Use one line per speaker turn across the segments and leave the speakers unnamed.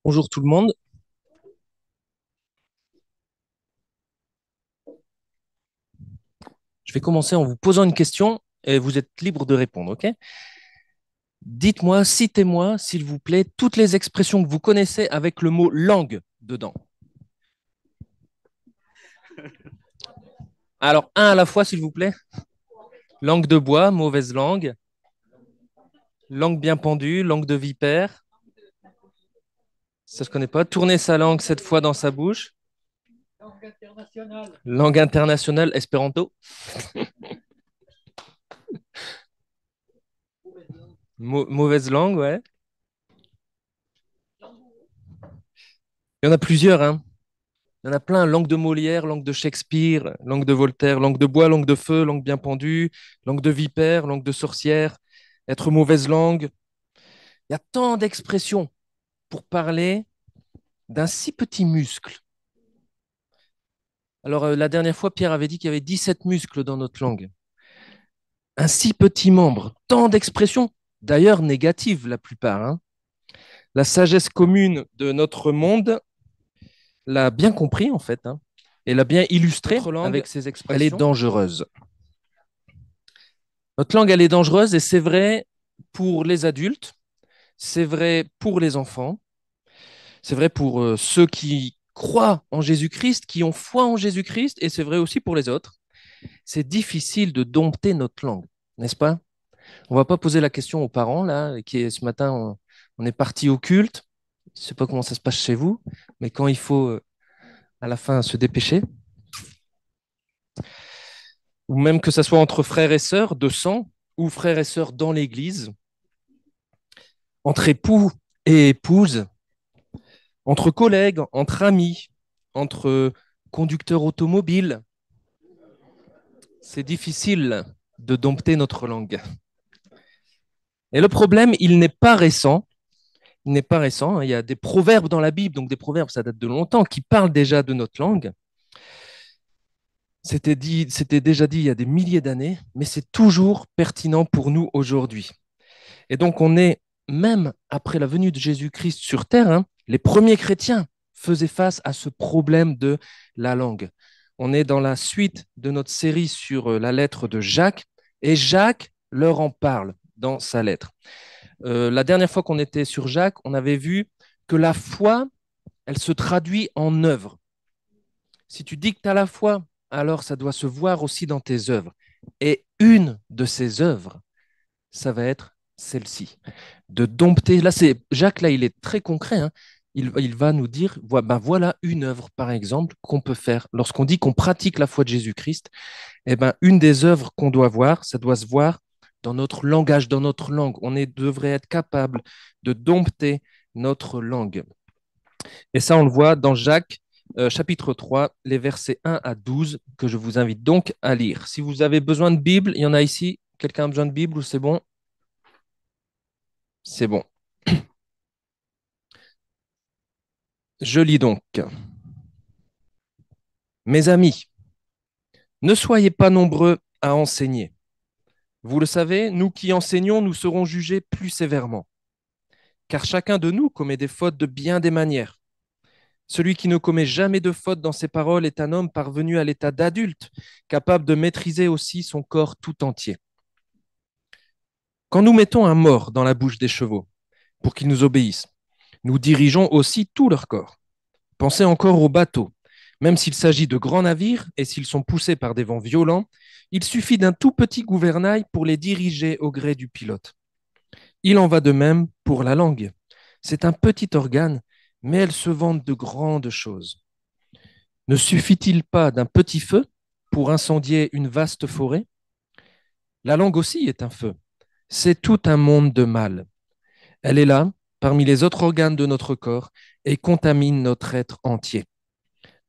Bonjour tout le monde. Je vais commencer en vous posant une question et vous êtes libre de répondre, ok? Dites-moi, citez-moi, s'il vous plaît, toutes les expressions que vous connaissez avec le mot langue dedans. Alors, un à la fois, s'il vous plaît. Langue de bois, mauvaise langue. Langue bien pendue, langue de vipère. Ça, je connais pas. Tourner sa langue 7 fois dans sa bouche. Langue internationale, espéranto. Mauvaise langue, ouais. Il y en a plusieurs, hein. Il y en a plein. Langue de Molière, langue de Shakespeare, langue de Voltaire, langue de bois, langue de feu, langue bien pendue, langue de vipère, langue de sorcière, être mauvaise langue. Il y a tant d'expressions pour parler d'un si petit muscle. Alors, la dernière fois, Pierre avait dit qu'il y avait 17 muscles dans notre langue. Un si petit membre, tant d'expressions, d'ailleurs négatives la plupart, hein. La sagesse commune de notre monde l'a bien compris, en fait, hein, et l'a bien illustré notre langue, avec ses expressions. Elle est dangereuse. Notre langue, elle est dangereuse et c'est vrai pour les adultes, c'est vrai pour les enfants, c'est vrai pour ceux qui croient en Jésus-Christ, qui ont foi en Jésus-Christ, et c'est vrai aussi pour les autres. C'est difficile de dompter notre langue, n'est-ce pas? On va pas poser la question aux parents, là, qui est, ce matin, on est parti au culte. Je ne sais pas comment ça se passe chez vous, mais quand il faut, à la fin, se dépêcher, ou même que ce soit entre frères et sœurs de sang, ou frères et sœurs dans l'Église, entre époux et épouses, entre collègues, entre amis, entre conducteurs automobiles, c'est difficile de dompter notre langue. Et le problème, il n'est pas récent. Il n'est pas récent, hein. Il y a des proverbes dans la Bible, donc des proverbes, ça date de longtemps, qui parlent déjà de notre langue. C'était déjà dit il y a des milliers d'années, mais c'est toujours pertinent pour nous aujourd'hui. Et donc, on est, même après la venue de Jésus-Christ sur terre, hein, les premiers chrétiens faisaient face à ce problème de la langue. On est dans la suite de notre série sur la lettre de Jacques, et Jacques leur en parle dans sa lettre. La dernière fois qu'on était sur Jacques, on avait vu que la foi, elle se traduit en œuvre. Si tu dis que tu as la foi, alors ça doit se voir aussi dans tes œuvres. Et une de ces œuvres, ça va être celle-ci, de dompter. Là, c'est Jacques, là, il est très concret, hein. Il va nous dire, ben voilà une œuvre, par exemple, qu'on peut faire. Lorsqu'on dit qu'on pratique la foi de Jésus-Christ, eh ben, une des œuvres qu'on doit voir, ça doit se voir dans notre langage, dans notre langue. Devrait être capable de dompter notre langue. Et ça, on le voit dans Jacques, chapitre 3, les versets 1 à 12, que je vous invite donc à lire. Si vous avez besoin de Bible, il y en a ici. Quelqu'un a besoin de Bible ou c'est bon? C'est bon. Je lis donc. Mes amis, ne soyez pas nombreux à enseigner. Vous le savez, nous qui enseignons, nous serons jugés plus sévèrement, car chacun de nous commet des fautes de bien des manières. Celui qui ne commet jamais de faute dans ses paroles est un homme parvenu à l'état d'adulte, capable de maîtriser aussi son corps tout entier. Quand nous mettons un mort dans la bouche des chevaux pour qu'ils nous obéissent, nous dirigeons aussi tout leur corps. Pensez encore aux bateaux. Même s'il s'agit de grands navires et s'ils sont poussés par des vents violents, il suffit d'un tout petit gouvernail pour les diriger au gré du pilote. Il en va de même pour la langue. C'est un petit organe, mais elle se vante de grandes choses. Ne suffit-il pas d'un petit feu pour incendier une vaste forêt? La langue aussi est un feu. C'est tout un monde de mal. Elle est là, parmi les autres organes de notre corps, et contamine notre être entier.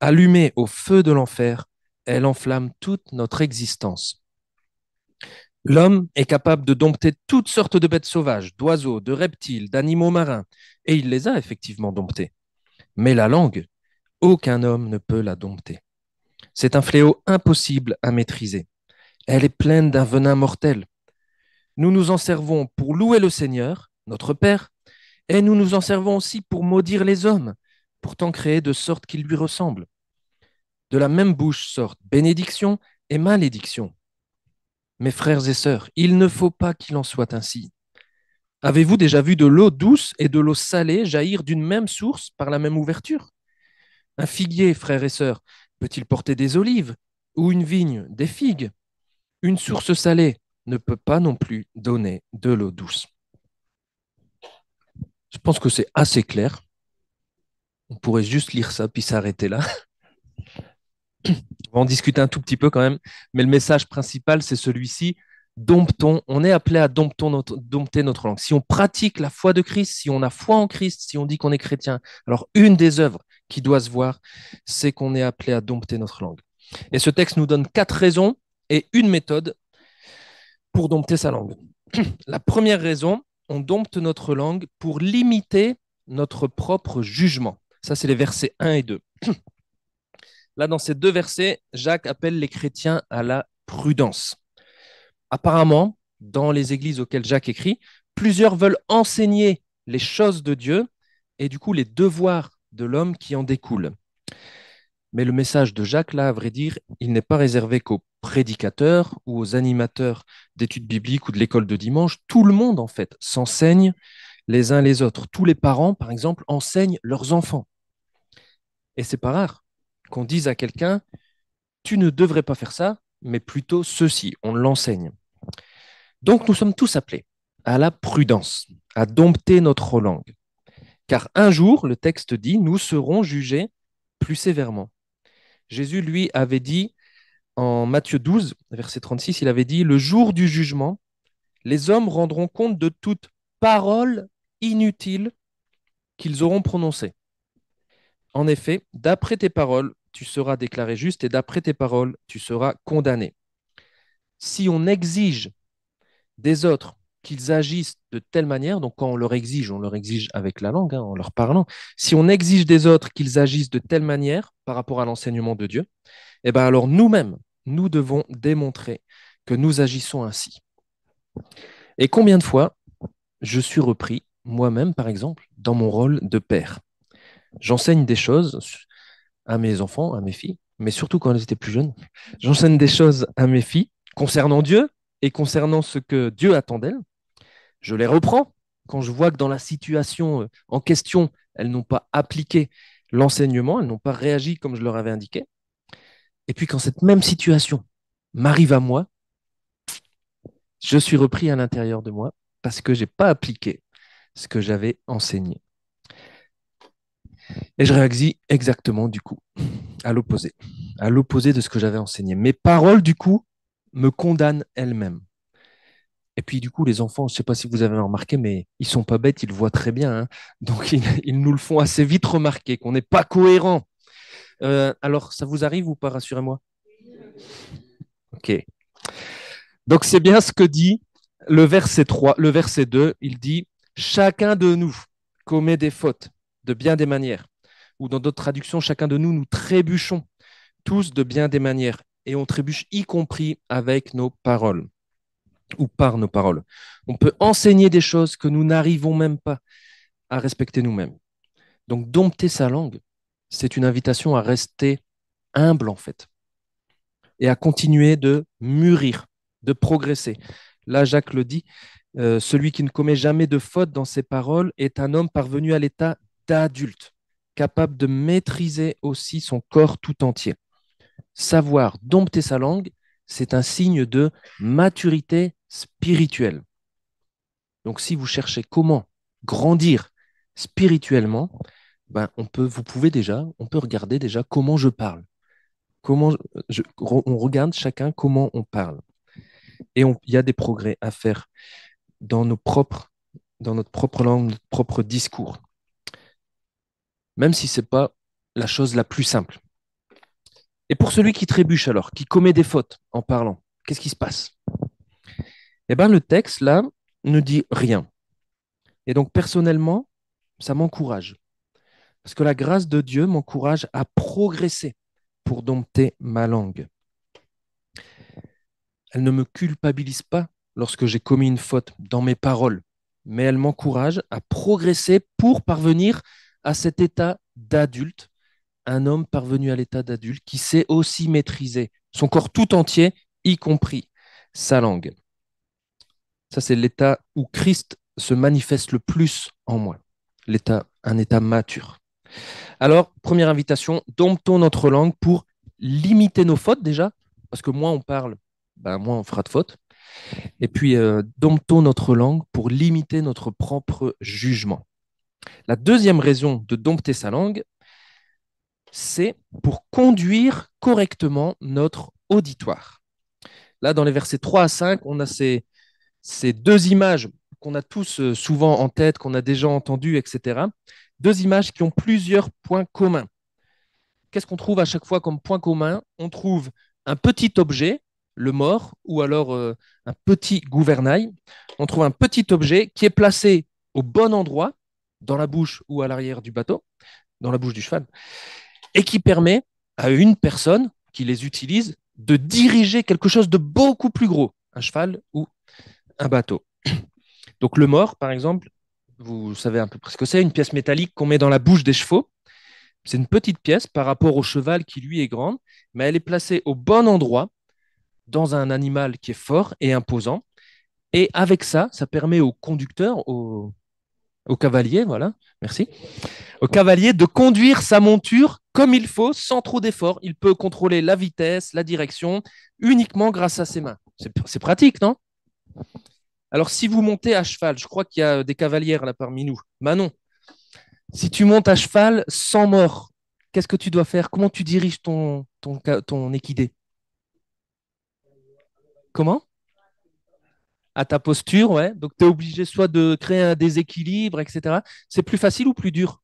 Allumée au feu de l'enfer, elle enflamme toute notre existence. L'homme est capable de dompter toutes sortes de bêtes sauvages, d'oiseaux, de reptiles, d'animaux marins, et il les a effectivement domptés. Mais la langue, aucun homme ne peut la dompter. C'est un fléau impossible à maîtriser. Elle est pleine d'un venin mortel. Nous nous en servons pour louer le Seigneur, notre Père, Et nous nous en servons aussi pour maudire les hommes, pourtant créés de sorte qu'ils lui ressemblent. De la même bouche sortent bénédiction et malédiction. Mes frères et sœurs, il ne faut pas qu'il en soit ainsi. Avez-vous déjà vu de l'eau douce et de l'eau salée jaillir d'une même source par la même ouverture? Un figuier, frères et sœurs, peut-il porter des olives ou une vigne des figues? Une source salée ne peut pas non plus donner de l'eau douce. Je pense que c'est assez clair. On pourrait juste lire ça puis s'arrêter là. On va en discuter un tout petit peu quand même, mais le message principal, c'est celui-ci. Domptons, on est appelé à dompter notre langue. Si on pratique la foi de Christ, si on a foi en Christ, si on dit qu'on est chrétien, alors une des œuvres qui doit se voir, c'est qu'on est appelé à dompter notre langue. Et ce texte nous donne 4 raisons et une méthode pour dompter sa langue. La première raison, on dompte notre langue pour limiter notre propre jugement. Ça, c'est les versets 1 et 2. Là, dans ces 2 versets, Jacques appelle les chrétiens à la prudence. Apparemment, dans les églises auxquelles Jacques écrit, plusieurs veulent enseigner les choses de Dieu et du coup les devoirs de l'homme qui en découlent. Mais le message de Jacques, là, à vrai dire, il n'est pas réservé qu'aux prédicateurs ou aux animateurs d'études bibliques ou de l'école de dimanche. Tout le monde, en fait, s'enseigne les uns les autres. Tous les parents, par exemple, enseignent leurs enfants. Et c'est pas rare qu'on dise à quelqu'un, tu ne devrais pas faire ça, mais plutôt ceci. On l'enseigne. Donc nous sommes tous appelés à la prudence, à dompter notre langue. Car un jour, le texte dit, nous serons jugés plus sévèrement. Jésus, lui, avait dit en Matthieu 12, verset 36, il avait dit, le jour du jugement, les hommes rendront compte de toute parole inutile qu'ils auront prononcée. En effet, d'après tes paroles, tu seras déclaré juste et d'après tes paroles, tu seras condamné. Si on exige des autres qu'ils agissent de telle manière, donc quand on leur exige avec la langue, hein, en leur parlant, si on exige des autres qu'ils agissent de telle manière par rapport à l'enseignement de Dieu, eh ben alors nous-mêmes, nous devons démontrer que nous agissons ainsi. Et combien de fois je suis repris, moi-même par exemple, dans mon rôle de père. J'enseigne des choses à mes enfants, à mes filles, mais surtout quand elles étaient plus jeunes, j'enseigne des choses à mes filles concernant Dieu et concernant ce que Dieu attend d'elles. Je les reprends quand je vois que dans la situation en question, elles n'ont pas appliqué l'enseignement, elles n'ont pas réagi comme je leur avais indiqué. Et puis quand cette même situation m'arrive à moi, je suis repris à l'intérieur de moi parce que je n'ai pas appliqué ce que j'avais enseigné. Et je réagis exactement du coup à l'opposé de ce que j'avais enseigné. Mes paroles du coup me condamnent elles-mêmes. Et puis, du coup, les enfants, je ne sais pas si vous avez remarqué, mais ils sont pas bêtes, ils le voient très bien, hein. Donc, ils nous le font assez vite remarquer, qu'on n'est pas cohérent. Alors, ça vous arrive ou pas, rassurez-moi? OK. Donc, c'est bien ce que dit le verset 3, le verset 2. Il dit, chacun de nous commet des fautes de bien des manières. Ou dans d'autres traductions, chacun de nous, nous trébuchons tous de bien des manières. Et on trébuche y compris avec nos paroles ou par nos paroles. On peut enseigner des choses que nous n'arrivons même pas à respecter nous-mêmes. Donc, dompter sa langue, c'est une invitation à rester humble, en fait, et à continuer de mûrir, de progresser. Là, Jacques le dit, celui qui ne commet jamais de faute dans ses paroles est un homme parvenu à l'état d'adulte, capable de maîtriser aussi son corps tout entier. Savoir dompter sa langue, c'est un signe de maturité spirituelle. Donc, si vous cherchez comment grandir spirituellement, ben, on peut regarder déjà comment je parle. On regarde chacun comment on parle. Et il y a des progrès à faire dans dans notre propre langue, notre propre discours. Même si ce n'est pas la chose la plus simple. Et pour celui qui trébuche alors, qui commet des fautes en parlant, qu'est-ce qui se passe? Eh bien, le texte, là, ne dit rien. Et donc, personnellement, ça m'encourage. Parce que la grâce de Dieu m'encourage à progresser pour dompter ma langue. Elle ne me culpabilise pas lorsque j'ai commis une faute dans mes paroles. mais elle m'encourage à progresser pour parvenir à cet état d'adulte, un homme parvenu à l'état d'adulte qui sait aussi maîtriser son corps tout entier, y compris sa langue. Ça, c'est l'état où Christ se manifeste le plus en moi, un état mature. Alors, première invitation, domptons notre langue pour limiter nos fautes déjà, parce que moins on parle, ben, moins on fera de fautes. Et puis, domptons notre langue pour limiter notre propre jugement. La deuxième raison de dompter sa langue, c'est pour conduire correctement notre auditoire. Là, dans les versets 3 à 5, on a ces deux images qu'on a tous souvent en tête, qu'on a déjà entendues, etc. Deux images qui ont plusieurs points communs. Qu'est-ce qu'on trouve à chaque fois comme point commun? On trouve un petit objet, le mors, ou alors un petit gouvernail. On trouve un petit objet qui est placé au bon endroit, dans la bouche ou à l'arrière du bateau, dans la bouche du cheval, et qui permet à une personne qui les utilise de diriger quelque chose de beaucoup plus gros, un cheval ou un bateau. Donc le mors, par exemple, vous savez à peu près ce que c'est, une pièce métallique qu'on met dans la bouche des chevaux. C'est une petite pièce par rapport au cheval qui lui est grande, mais elle est placée au bon endroit dans un animal qui est fort et imposant. Et avec ça, ça permet au conducteur, au cavalier, voilà, merci, au cavalier de conduire sa monture comme il faut, sans trop d'efforts. Il peut contrôler la vitesse, la direction, uniquement grâce à ses mains. C'est pratique, non? Alors, si vous montez à cheval, je crois qu'il y a des cavalières là parmi nous. Manon, si tu montes à cheval sans mort, qu'est-ce que tu dois faire? Comment tu diriges ton équidé? Comment? À ta posture, ouais. Donc, tu es obligé soit de créer un déséquilibre, etc. C'est plus facile ou plus dur?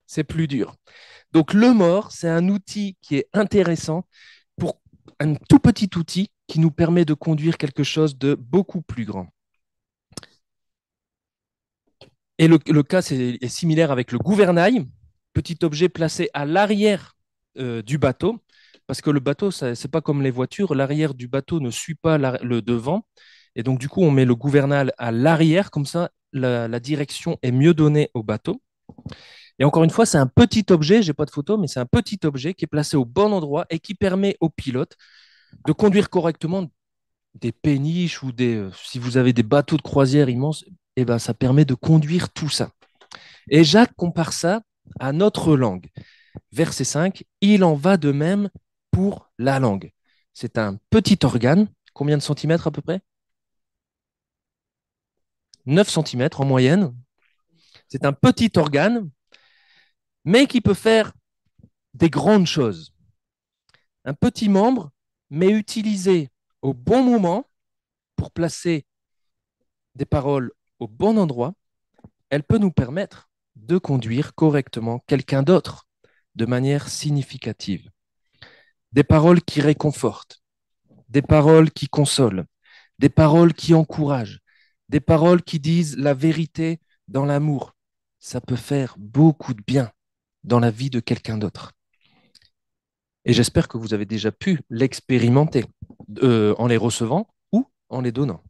C'est plus dur. Donc, le mort, c'est un outil qui est intéressant pour un tout petit outil qui nous permet de conduire quelque chose de beaucoup plus grand. Et le cas est similaire avec le gouvernail, petit objet placé à l'arrière du bateau, parce que le bateau, c'est pas comme les voitures, l'arrière du bateau ne suit pas le devant, et donc du coup, on met le gouvernail à l'arrière, comme ça, la direction est mieux donnée au bateau. Et encore une fois, c'est un petit objet, j'ai pas de photo, mais c'est un petit objet qui est placé au bon endroit et qui permet au pilote de conduire correctement des péniches ou si vous avez des bateaux de croisière immenses, eh ben, ça permet de conduire tout ça. Et Jacques compare ça à notre langue. Verset 5, il en va de même pour la langue. C'est un petit organe, combien de centimètres à peu près? 9 centimètres en moyenne. C'est un petit organe, mais qui peut faire des grandes choses. Un petit membre, mais utilisé au bon moment pour placer des paroles au bon endroit, elle peut nous permettre de conduire correctement quelqu'un d'autre de manière significative. Des paroles qui réconfortent, des paroles qui consolent, des paroles qui encouragent, des paroles qui disent la vérité dans l'amour. Ça peut faire beaucoup de bien dans la vie de quelqu'un d'autre. Et j'espère que vous avez déjà pu l'expérimenter en les recevant ou en les donnant.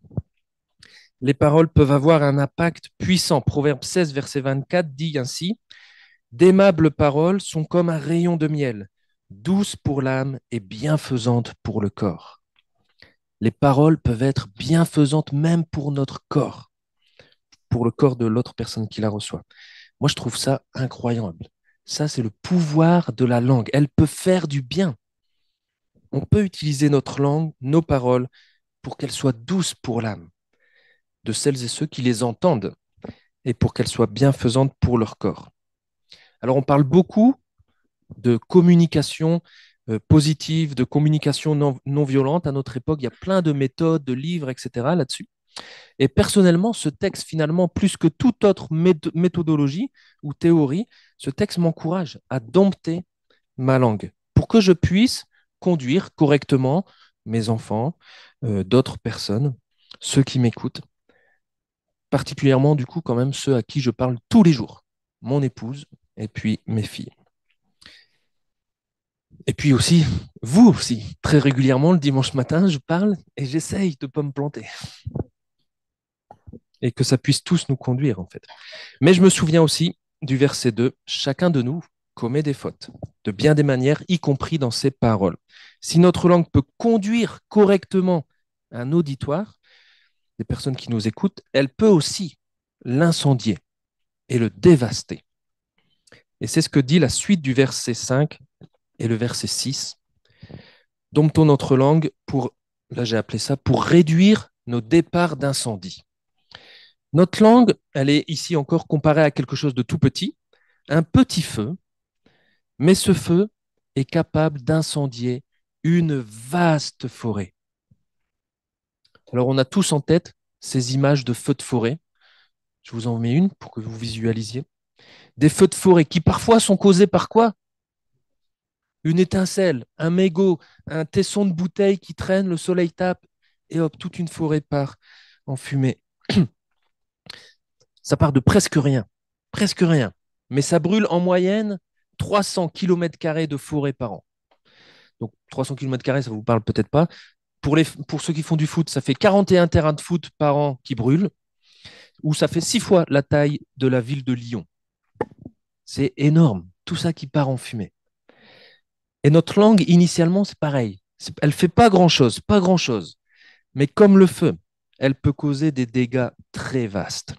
Les paroles peuvent avoir un impact puissant. Proverbe 16, verset 24 dit ainsi, d'aimables paroles sont comme un rayon de miel, douces pour l'âme et bienfaisantes pour le corps. Les paroles peuvent être bienfaisantes même pour notre corps, pour le corps de l'autre personne qui la reçoit. Moi, je trouve ça incroyable. Ça, c'est le pouvoir de la langue. Elle peut faire du bien. On peut utiliser notre langue, nos paroles, pour qu'elles soient douces pour l'âme de celles et ceux qui les entendent et pour qu'elles soient bienfaisantes pour leur corps. Alors, on parle beaucoup de communication positive, de communication non violente. À notre époque, il y a plein de méthodes, de livres, etc. là-dessus. Et personnellement, ce texte, finalement, plus que toute autre méthodologie ou théorie, ce texte m'encourage à dompter ma langue pour que je puisse conduire correctement mes enfants, d'autres personnes, ceux qui m'écoutent, particulièrement du coup quand même ceux à qui je parle tous les jours, mon épouse et puis mes filles. Et puis aussi, vous aussi, très régulièrement, le dimanche matin, je parle et j'essaye de ne pas me planter. et que ça puisse tous nous conduire, en fait. Mais je me souviens aussi du verset 2, chacun de nous commet des fautes, de bien des manières, y compris dans ses paroles. Si notre langue peut conduire correctement un auditoire, des personnes qui nous écoutent, elle peut aussi l'incendier et le dévaster. Et c'est ce que dit la suite du verset 5 et le verset 6. Domptons notre langue pour, là j'ai appelé ça, pour réduire nos départs d'incendie. Notre langue, elle est ici encore comparée à quelque chose de tout petit, un petit feu, mais ce feu est capable d'incendier une vaste forêt. Alors on a tous en tête ces images de feux de forêt. Je vous en mets une pour que vous visualisiez. Des feux de forêt qui parfois sont causés par quoi? Une étincelle, un mégot, un tesson de bouteille qui traîne, le soleil tape, et hop, toute une forêt part en fumée. Ça part de presque rien, mais ça brûle en moyenne 300 km² de forêt par an. Donc 300 km², ça ne vous parle peut-être pas. Pour ceux qui font du foot, ça fait 41 terrains de foot par an qui brûlent, ou ça fait 6 fois la taille de la ville de Lyon. C'est énorme, tout ça qui part en fumée. Et notre langue, initialement, c'est pareil. Elle fait pas grand-chose, pas grand-chose. Mais comme le feu, elle peut causer des dégâts très vastes.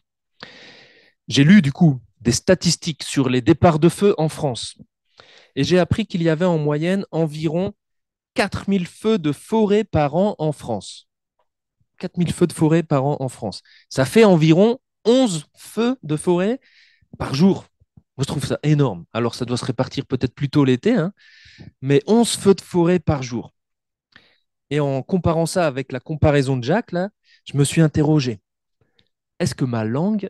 J'ai lu, du coup, des statistiques sur les départs de feu en France. Et j'ai appris qu'il y avait en moyenne environ 4000 feux de forêt par an en France. 4000 feux de forêt par an en France. Ça fait environ 11 feux de forêt par jour. Moi, je trouve ça énorme. Alors, ça doit se répartir peut-être plutôt l'été, hein, mais 11 feux de forêt par jour. Et en comparant ça avec la comparaison de Jacques, là, je me suis interrogé. Est-ce que ma langue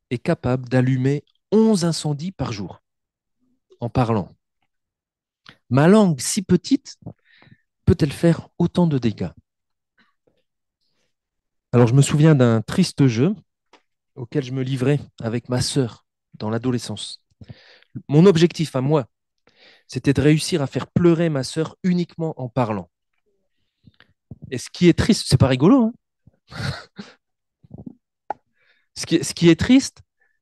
est capable d'allumer 11 incendies par jour en parlant? Ma langue, si petite, peut-elle faire autant de dégâts? Alors, je me souviens d'un triste jeu auquel je me livrais avec ma sœur dans l'adolescence. Mon objectif à moi, c'était de réussir à faire pleurer ma sœur uniquement en parlant. Et ce qui est triste, c'est pas rigolo, hein. Ce qui est triste,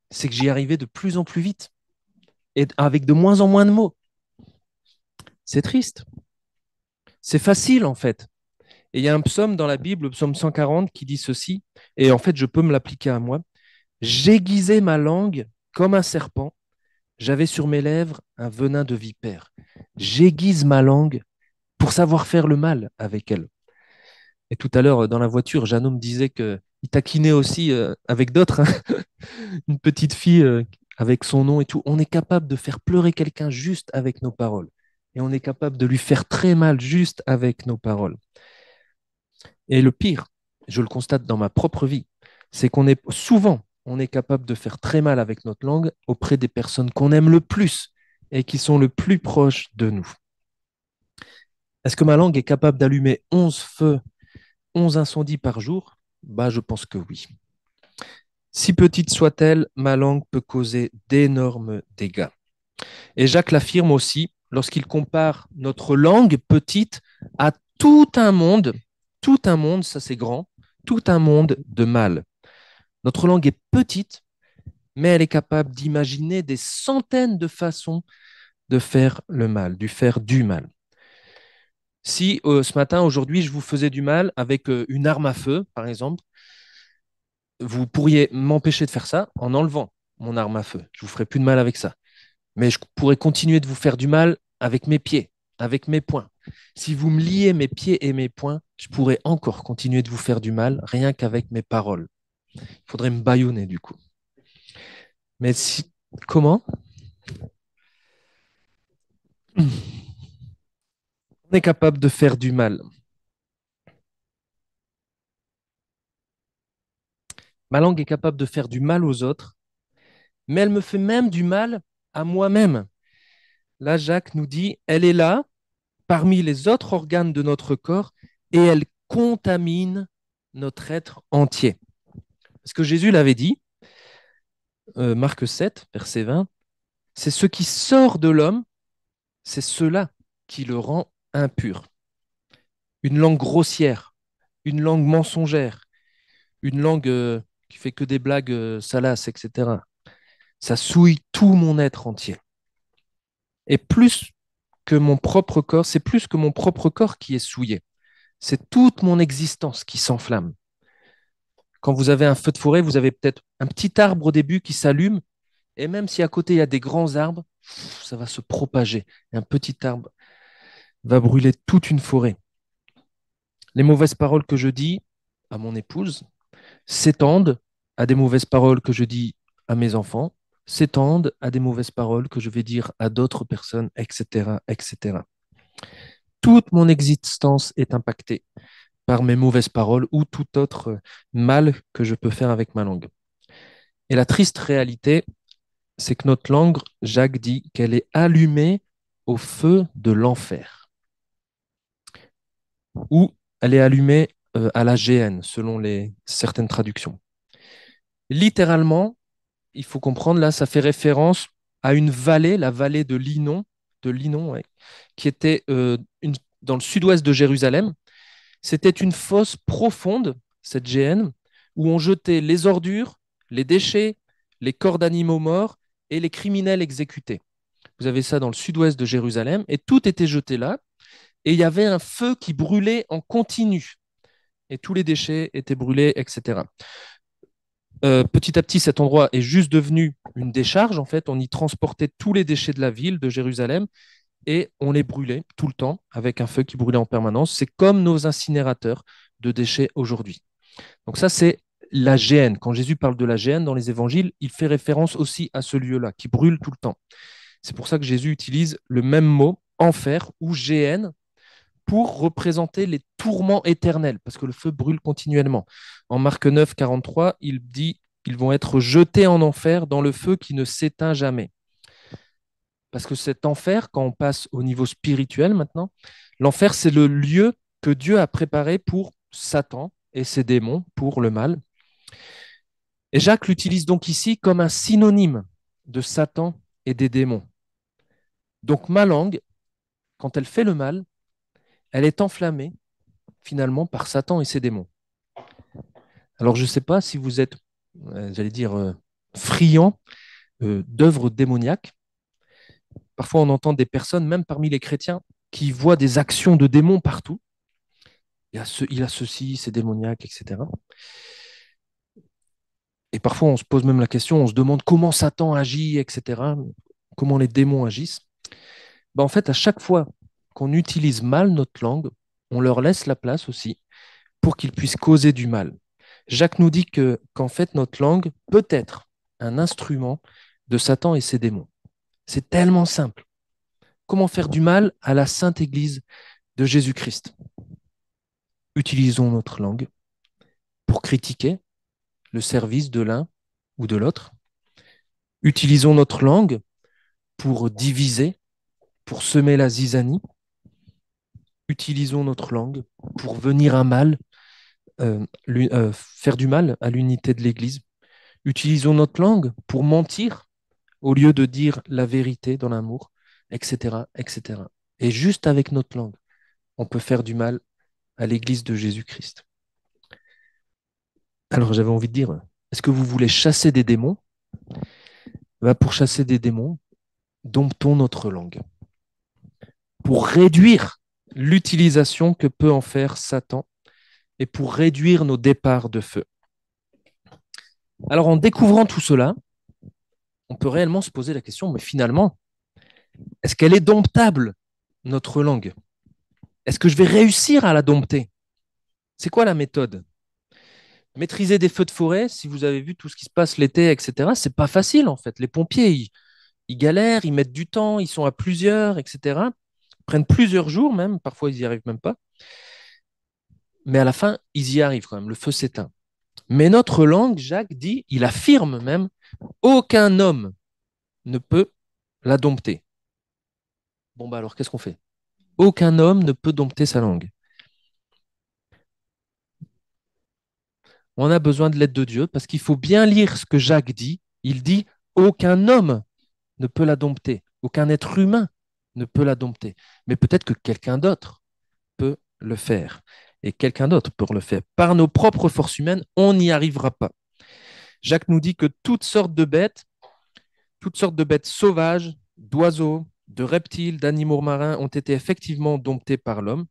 c'est que j'y arrivais de plus en plus vite et avec de moins en moins de mots. C'est triste. C'est facile en fait. Et il y a un psaume dans la Bible, le psaume 140, qui dit ceci, et en fait je peux me l'appliquer à moi. J'aiguisais ma langue comme un serpent, j'avais sur mes lèvres un venin de vipère. J'aiguise ma langue pour savoir faire le mal avec elle. Et tout à l'heure, dans la voiture, Jeannot me disait qu'il taquinait aussi avec d'autres, hein, une petite fille avec son nom et tout. On est capable de faire pleurer quelqu'un juste avec nos paroles. Et on est capable de lui faire très mal juste avec nos paroles. Et le pire, je le constate dans ma propre vie, c'est qu'on est souvent, on est capable de faire très mal avec notre langue auprès des personnes qu'on aime le plus et qui sont le plus proches de nous. Est-ce que ma langue est capable d'allumer 11 feux, 11 incendies par jour? Bah, je pense que oui. Si petite soit-elle, ma langue peut causer d'énormes dégâts. Et Jacques l'affirme aussi lorsqu'il compare notre langue petite à tout un monde, ça c'est grand, tout un monde de mal. Notre langue est petite, mais elle est capable d'imaginer des centaines de façons de faire le mal, de faire du mal. Si ce matin, aujourd'hui, je vous faisais du mal avec une arme à feu, par exemple, vous pourriez m'empêcher de faire ça en enlevant mon arme à feu. Je vous ferai plus de mal avec ça. Mais je pourrais continuer de vous faire du mal avec mes pieds, avec mes poings. Si vous me liez mes pieds et mes poings, je pourrais encore continuer de vous faire du mal rien qu'avec mes paroles. Il faudrait me bâillonner du coup. Mais si... Comment? On est capable de faire du mal. Ma langue est capable de faire du mal aux autres, mais elle me fait même du mal à moi-même. Là, Jacques nous dit, elle est là, parmi les autres organes de notre corps, et elle contamine notre être entier. Parce que Jésus l'avait dit, Marc 7, verset 20, c'est ce qui sort de l'homme, c'est cela qui le rend impur. Une langue grossière, une langue mensongère, une langue qui fait que des blagues salaces, etc. Ça souille tout mon être entier. Et plus que mon propre corps, c'est plus que mon propre corps qui est souillé. C'est toute mon existence qui s'enflamme. Quand vous avez un feu de forêt, vous avez peut-être un petit arbre au début qui s'allume, et même si à côté il y a des grands arbres, ça va se propager. Et un petit arbre va brûler toute une forêt. Les mauvaises paroles que je dis à mon épouse s'étendent à des mauvaises paroles que je dis à mes enfants, s'étendent à des mauvaises paroles que je vais dire à d'autres personnes, etc., etc. Toute mon existence est impactée par mes mauvaises paroles ou tout autre mal que je peux faire avec ma langue. Et la triste réalité, c'est que notre langue, Jacques dit qu'elle est allumée au feu de l'enfer, ou elle est allumée à la géhenne, selon certaines traductions. Littéralement, il faut comprendre, là, ça fait référence à une vallée, la vallée de Linon, ouais, qui était dans le sud-ouest de Jérusalem. C'était une fosse profonde, cette géhenne, où on jetait les ordures, les déchets, les corps d'animaux morts et les criminels exécutés. Vous avez ça dans le sud-ouest de Jérusalem, et tout était jeté là, et il y avait un feu qui brûlait en continu, et tous les déchets étaient brûlés, etc. Petit à petit, cet endroit est juste devenu une décharge. En fait, on y transportait tous les déchets de la ville de Jérusalem et on les brûlait tout le temps avec un feu qui brûlait en permanence. C'est comme nos incinérateurs de déchets aujourd'hui. Donc ça, c'est la géhenne. Quand Jésus parle de la géhenne dans les évangiles, il fait référence aussi à ce lieu-là qui brûle tout le temps. C'est pour ça que Jésus utilise le même mot, enfer ou géhenne, pour représenter les tourments éternels, parce que le feu brûle continuellement. En Marc 9, 43, il dit ils vont être jetés en enfer dans le feu qui ne s'éteint jamais. Parce que cet enfer, quand on passe au niveau spirituel maintenant, l'enfer, c'est le lieu que Dieu a préparé pour Satan et ses démons, pour le mal. Et Jacques l'utilise donc ici comme un synonyme de Satan et des démons. Donc ma langue, quand elle fait le mal, elle est enflammée finalement par Satan et ses démons. Alors je ne sais pas si vous êtes, j'allais dire, friand d'œuvres démoniaques. Parfois on entend des personnes, même parmi les chrétiens, qui voient des actions de démons partout. Il a ceci, c'est démoniaque, etc. Et parfois, on se pose même la question, on se demande comment Satan agit, etc., comment les démons agissent. Ben, en fait, à chaque fois qu'on utilise mal notre langue, on leur laisse la place aussi pour qu'ils puissent causer du mal. Jacques nous dit qu'en fait, notre langue peut être un instrument de Satan et ses démons. C'est tellement simple. Comment faire du mal à la Sainte Église de Jésus-Christ? Utilisons notre langue pour critiquer le service de l'un ou de l'autre. Utilisons notre langue pour diviser, pour semer la zizanie. Utilisons notre langue pour venir à mal, faire du mal à l'unité de l'Église. Utilisons notre langue pour mentir au lieu de dire la vérité dans l'amour, etc., etc. Et juste avec notre langue, on peut faire du mal à l'Église de Jésus-Christ. Alors j'avais envie de dire, est-ce que vous voulez chasser des démons? Pour chasser des démons, domptons notre langue. Pour réduire l'utilisation que peut en faire Satan et pour réduire nos départs de feu. Alors en découvrant tout cela, on peut réellement se poser la question, mais finalement, est-ce qu'elle est domptable, notre langue? Est-ce que je vais réussir à la dompter? C'est quoi la méthode? Maîtriser des feux de forêt, si vous avez vu tout ce qui se passe l'été, etc., c'est pas facile en fait. Les pompiers, ils galèrent, ils mettent du temps, ils sont à plusieurs, etc. Ils prennent plusieurs jours même, parfois ils n'y arrivent même pas. Mais à la fin, ils y arrivent quand même, le feu s'éteint. Mais notre langue, Jacques dit, il affirme même, aucun homme ne peut la dompter. Bon, bah alors qu'est-ce qu'on fait? Aucun homme ne peut dompter sa langue. On a besoin de l'aide de Dieu parce qu'il faut bien lire ce que Jacques dit. Il dit, aucun homme ne peut la dompter. Aucun être humain ne peut la dompter. Mais peut-être que quelqu'un d'autre peut le faire. Et quelqu'un d'autre peut le faire. Par nos propres forces humaines, on n'y arrivera pas. Jacques nous dit que toutes sortes de bêtes sauvages, d'oiseaux, de reptiles, d'animaux marins ont été effectivement domptés par l'homme.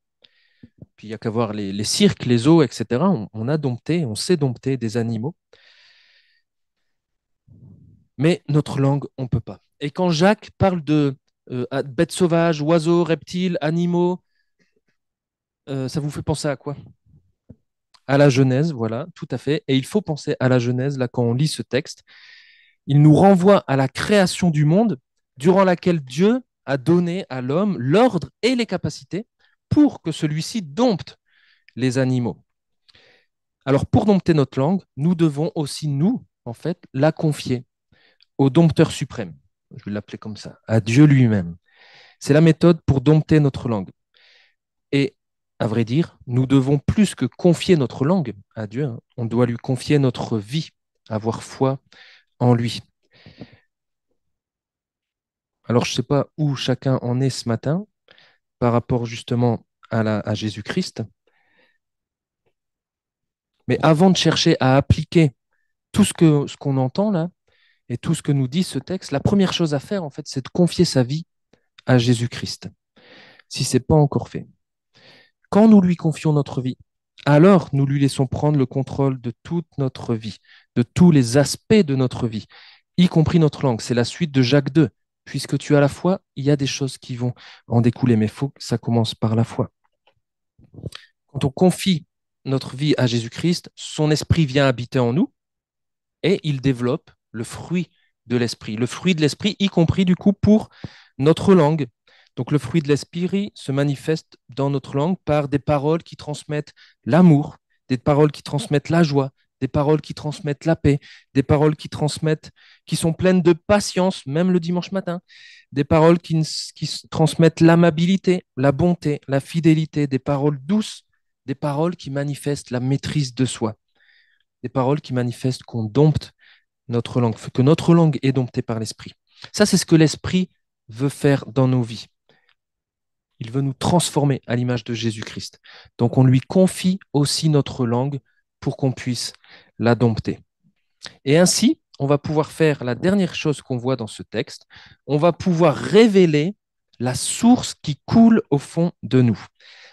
Puis il n'y a qu'à voir les cirques, les zoos, etc. On a dompté, on sait dompter des animaux, mais notre langue, on ne peut pas. Et quand Jacques parle de bêtes sauvages, oiseaux, reptiles, animaux, ça vous fait penser à quoi? À la Genèse, voilà, tout à fait. Et il faut penser à la Genèse, là, quand on lit ce texte. Il nous renvoie à la création du monde, durant laquelle Dieu a donné à l'homme l'ordre et les capacités pour que celui-ci dompte les animaux. Alors, pour dompter notre langue, nous devons aussi, nous, en fait, la confier au dompteur suprême. Je vais l'appeler comme ça, à Dieu lui-même. C'est la méthode pour dompter notre langue. Et à vrai dire, nous devons plus que confier notre langue à Dieu, hein, on doit lui confier notre vie, avoir foi en lui. Alors, je ne sais pas où chacun en est ce matin par rapport justement à Jésus-Christ, mais avant de chercher à appliquer tout ce qu'on entend là et tout ce que nous dit ce texte, la première chose à faire, en fait, c'est de confier sa vie à Jésus-Christ, si ce n'est pas encore fait. Quand nous lui confions notre vie, alors nous lui laissons prendre le contrôle de toute notre vie, de tous les aspects de notre vie, y compris notre langue. C'est la suite de Jacques 2. Puisque tu as la foi, il y a des choses qui vont en découler, mais il faut que ça commence par la foi. Quand on confie notre vie à Jésus-Christ, son esprit vient habiter en nous et il développe le fruit de l'esprit. Le fruit de l'esprit, y compris du coup pour notre langue. Donc le fruit de l'esprit se manifeste dans notre langue par des paroles qui transmettent l'amour, des paroles qui transmettent la joie, des paroles qui transmettent la paix, des paroles qui sont pleines de patience, même le dimanche matin, des paroles qui transmettent l'amabilité, la bonté, la fidélité, des paroles douces, des paroles qui manifestent la maîtrise de soi, des paroles qui manifestent qu'on dompte notre langue, que notre langue est domptée par l'esprit. Ça, c'est ce que l'esprit veut faire dans nos vies. Il veut nous transformer à l'image de Jésus-Christ. Donc on lui confie aussi notre langue pour qu'on puisse la dompter. Et ainsi, on va pouvoir faire la dernière chose qu'on voit dans ce texte, on va pouvoir révéler la source qui coule au fond de nous.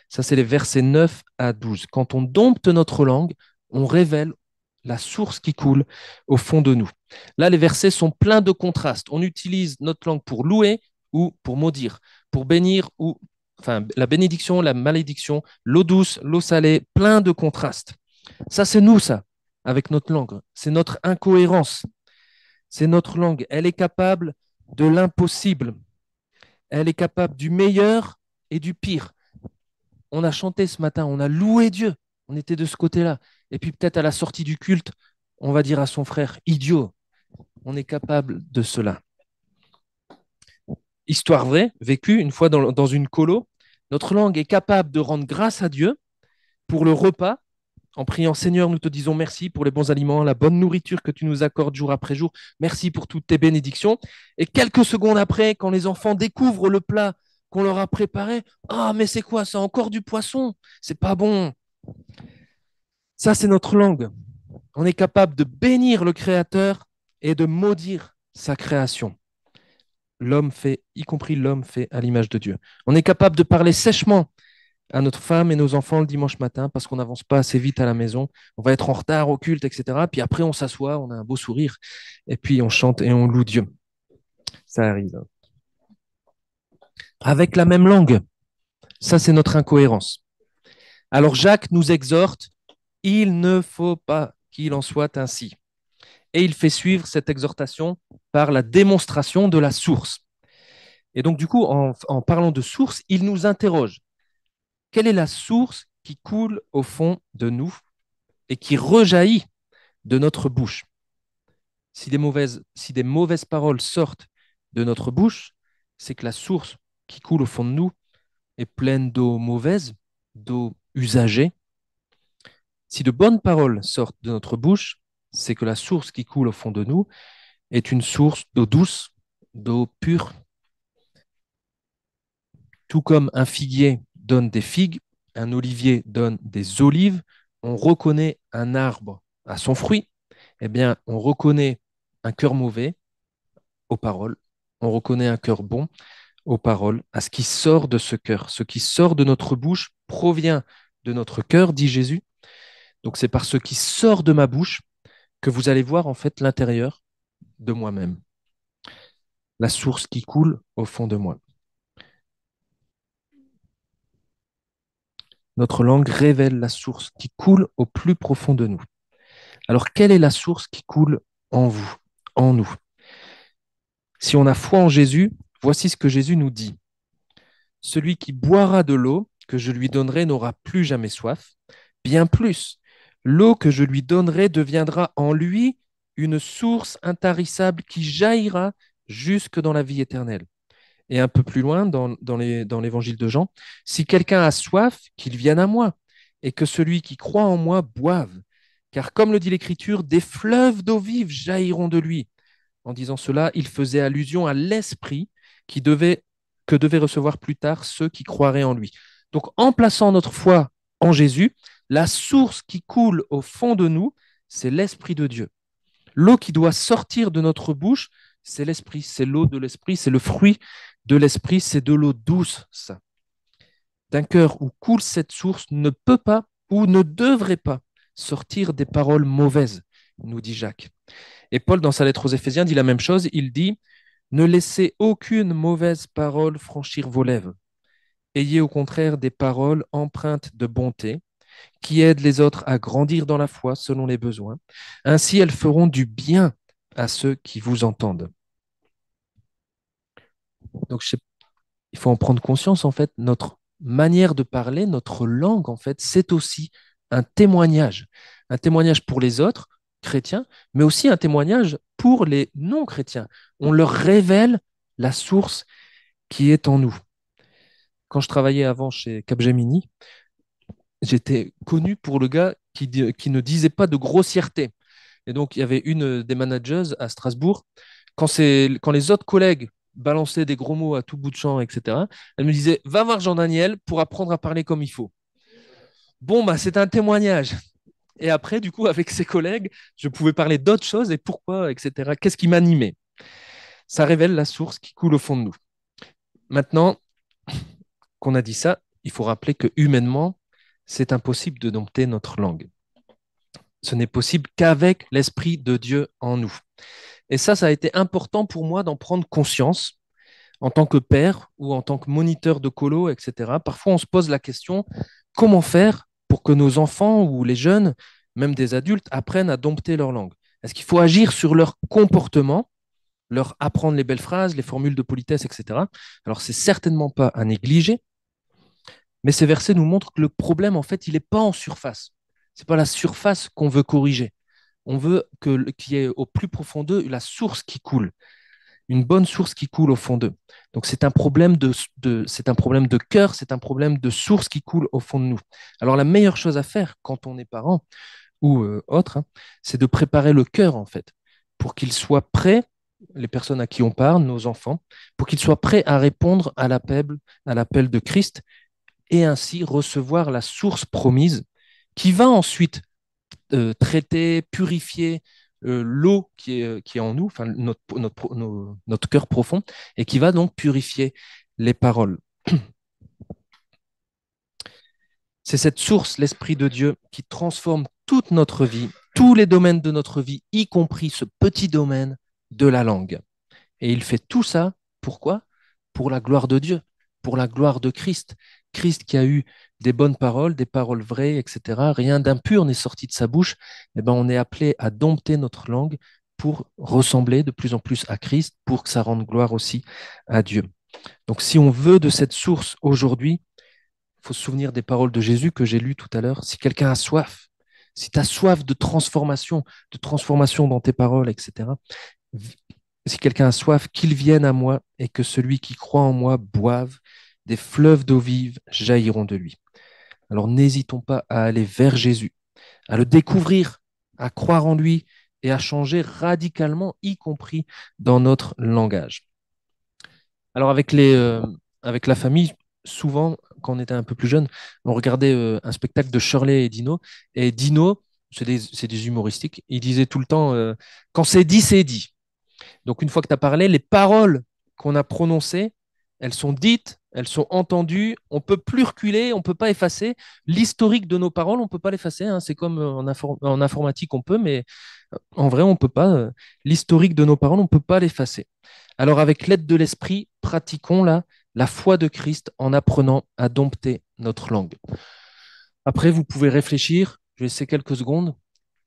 Ça, c'est les versets 9 à 12. Quand on dompte notre langue, on révèle la source qui coule au fond de nous. Là, les versets sont pleins de contrastes. On utilise notre langue pour louer ou pour maudire, pour bénir ou, enfin, la bénédiction, la malédiction, l'eau douce, l'eau salée, plein de contrastes. Ça, c'est nous, ça, avec notre langue. C'est notre incohérence. C'est notre langue. Elle est capable de l'impossible. Elle est capable du meilleur et du pire. On a chanté ce matin, on a loué Dieu. On était de ce côté-là. Et puis peut-être à la sortie du culte, on va dire à son frère, idiot. On est capable de cela. Histoire vraie, vécue une fois dans une colo, notre langue est capable de rendre grâce à Dieu pour le repas. En priant, Seigneur, nous te disons merci pour les bons aliments, la bonne nourriture que tu nous accordes jour après jour. Merci pour toutes tes bénédictions. Et quelques secondes après, quand les enfants découvrent le plat qu'on leur a préparé, ah, mais c'est quoi? C'est encore du poisson. C'est pas bon. Ça, c'est notre langue. On est capable de bénir le Créateur et de maudire sa création. L'homme fait, y compris l'homme fait à l'image de Dieu. On est capable de parler sèchement à notre femme et nos enfants le dimanche matin parce qu'on n'avance pas assez vite à la maison. On va être en retard au culte, etc. Puis après, on s'assoit, on a un beau sourire et puis on chante et on loue Dieu. Ça arrive. Avec la même langue. Ça, c'est notre incohérence. Alors Jacques nous exhorte, il ne faut pas qu'il en soit ainsi. Et il fait suivre cette exhortation par la démonstration de la source. Et donc, du coup, en parlant de source, il nous interroge. Quelle est la source qui coule au fond de nous et qui rejaillit de notre bouche? Si des mauvaises paroles sortent de notre bouche, c'est que la source qui coule au fond de nous est pleine d'eau mauvaise, d'eau usagée. Si de bonnes paroles sortent de notre bouche, c'est que la source qui coule au fond de nous est une source d'eau douce, d'eau pure. Tout comme un figuier donne des figues, un olivier donne des olives, on reconnaît un arbre à son fruit. eh bien, on reconnaît un cœur mauvais aux paroles, on reconnaît un cœur bon aux paroles, à ce qui sort de ce cœur. Ce qui sort de notre bouche provient de notre cœur, dit Jésus. Donc c'est par ce qui sort de ma bouche que vous allez voir en fait l'intérieur de moi-même, la source qui coule au fond de moi. Notre langue révèle la source qui coule au plus profond de nous. Alors quelle est la source qui coule en vous, en nous? Si on a foi en Jésus, voici ce que Jésus nous dit. Celui qui boira de l'eau que je lui donnerai n'aura plus jamais soif. Bien plus, l'eau que je lui donnerai deviendra en lui une source intarissable qui jaillira jusque dans la vie éternelle. Et un peu plus loin, dans l'évangile de Jean, si quelqu'un a soif, qu'il vienne à moi, et que celui qui croit en moi boive. Car comme le dit l'Écriture, des fleuves d'eau vive jailliront de lui. En disant cela, il faisait allusion à l'Esprit qui devait, que devaient recevoir plus tard ceux qui croiraient en lui. Donc, en plaçant notre foi en Jésus, la source qui coule au fond de nous, c'est l'Esprit de Dieu. L'eau qui doit sortir de notre bouche, c'est l'Esprit, c'est l'eau de l'Esprit, c'est le fruit de l'Esprit, c'est de l'eau douce, ça. D'un cœur où coule cette source ne peut pas ou ne devrait pas sortir des paroles mauvaises, nous dit Jacques. Et Paul, dans sa lettre aux Éphésiens, dit la même chose. Il dit, ne laissez aucune mauvaise parole franchir vos lèvres. Ayez au contraire des paroles empreintes de bonté, qui aident les autres à grandir dans la foi selon les besoins. Ainsi, elles feront du bien à ceux qui vous entendent. Donc, il faut en prendre conscience, en fait, notre manière de parler, notre langue, en fait, c'est aussi un témoignage. Un témoignage pour les autres, chrétiens, mais aussi un témoignage pour les non-chrétiens. On leur révèle la source qui est en nous. Quand je travaillais avant chez Capgemini, j'étais connu pour le gars qui ne disait pas de grossièreté. Et donc, il y avait une des managers à Strasbourg. Quand les autres collègues balançaient des gros mots à tout bout de champ, etc., elle me disait, va voir Jean-Daniel pour apprendre à parler comme il faut. Bon, bah, c'est un témoignage. Et après, du coup, avec ses collègues, je pouvais parler d'autres choses et pourquoi, etc. Qu'est-ce qui m'animait? Ça révèle la source qui coule au fond de nous. Maintenant qu'on a dit ça, il faut rappeler que humainement, c'est impossible de dompter notre langue. Ce n'est possible qu'avec l'Esprit de Dieu en nous. Et ça a été important pour moi d'en prendre conscience en tant que père ou en tant que moniteur de colo, etc. Parfois, on se pose la question, comment faire pour que nos enfants ou les jeunes, même des adultes, apprennent à dompter leur langue? Est-ce qu'il faut agir sur leur comportement, leur apprendre les belles phrases, les formules de politesse, etc. Alors, c'est certainement pas à négliger, mais ces versets nous montrent que le problème, en fait, il n'est pas en surface. C'est pas la surface qu'on veut corriger. On veut qu'il y ait au plus profond d'eux la source qui coule, une bonne source qui coule au fond d'eux. Donc c'est un problème c'est un problème de cœur, c'est un problème de source qui coule au fond de nous. Alors la meilleure chose à faire quand on est parent ou autre, hein, c'est de préparer le cœur en fait, pour qu'il soit prêt, les personnes à qui on parle, nos enfants, pour qu'ils soient prêts à répondre à l'appel de Christ et ainsi recevoir la source promise qui va ensuite traiter, purifier l'eau qui est en nous, enfin notre cœur profond, et qui va donc purifier les paroles. C'est cette source, l'Esprit de Dieu, qui transforme toute notre vie, tous les domaines de notre vie, y compris ce petit domaine de la langue. Et il fait tout ça, pourquoi? Pour la gloire de Dieu, pour la gloire de Christ. Christ qui a eu des bonnes paroles, des paroles vraies, etc. Rien d'impur n'est sorti de sa bouche. Eh ben, on est appelé à dompter notre langue pour ressembler de plus en plus à Christ, pour que ça rende gloire aussi à Dieu. Donc si on veut de cette source aujourd'hui, il faut se souvenir des paroles de Jésus que j'ai lues tout à l'heure. Si quelqu'un a soif, si tu as soif de transformation dans tes paroles, etc., si quelqu'un a soif, qu'il vienne à moi et que celui qui croit en moi boive, des fleuves d'eau vive jailliront de lui. Alors n'hésitons pas à aller vers Jésus, à le découvrir, à croire en lui et à changer radicalement, y compris dans notre langage. Alors avec la famille, souvent, quand on était un peu plus jeune, on regardait un spectacle de Shirley et Dino. Et Dino, c'est des humoristiques. Il disait tout le temps, quand c'est dit, c'est dit. Donc, une fois que tu as parlé, les paroles qu'on a prononcées, elles sont dites, elles sont entendues. On ne peut plus reculer, on ne peut pas effacer. L'historique de nos paroles, on ne peut pas l'effacer, hein. C'est comme en informatique, on peut, mais en vrai, on ne peut pas. L'historique de nos paroles, on ne peut pas l'effacer. Alors, avec l'aide de l'Esprit, pratiquons la foi de Christ en apprenant à dompter notre langue. Après, vous pouvez réfléchir, je vais laisser quelques secondes,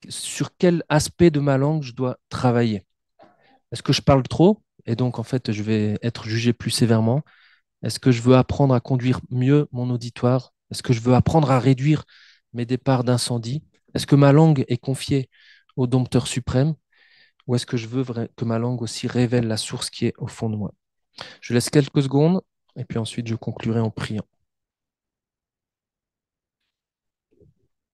sur quel aspect de ma langue je dois travailler. Est-ce que je parle trop et donc en fait je vais être jugé plus sévèrement? Est-ce que je veux apprendre à conduire mieux mon auditoire? Est-ce que je veux apprendre à réduire mes départs d'incendie? Est-ce que ma langue est confiée au dompteur suprême? Ou est-ce que je veux que ma langue aussi révèle la source qui est au fond de moi? Je laisse quelques secondes et puis ensuite je conclurai en priant.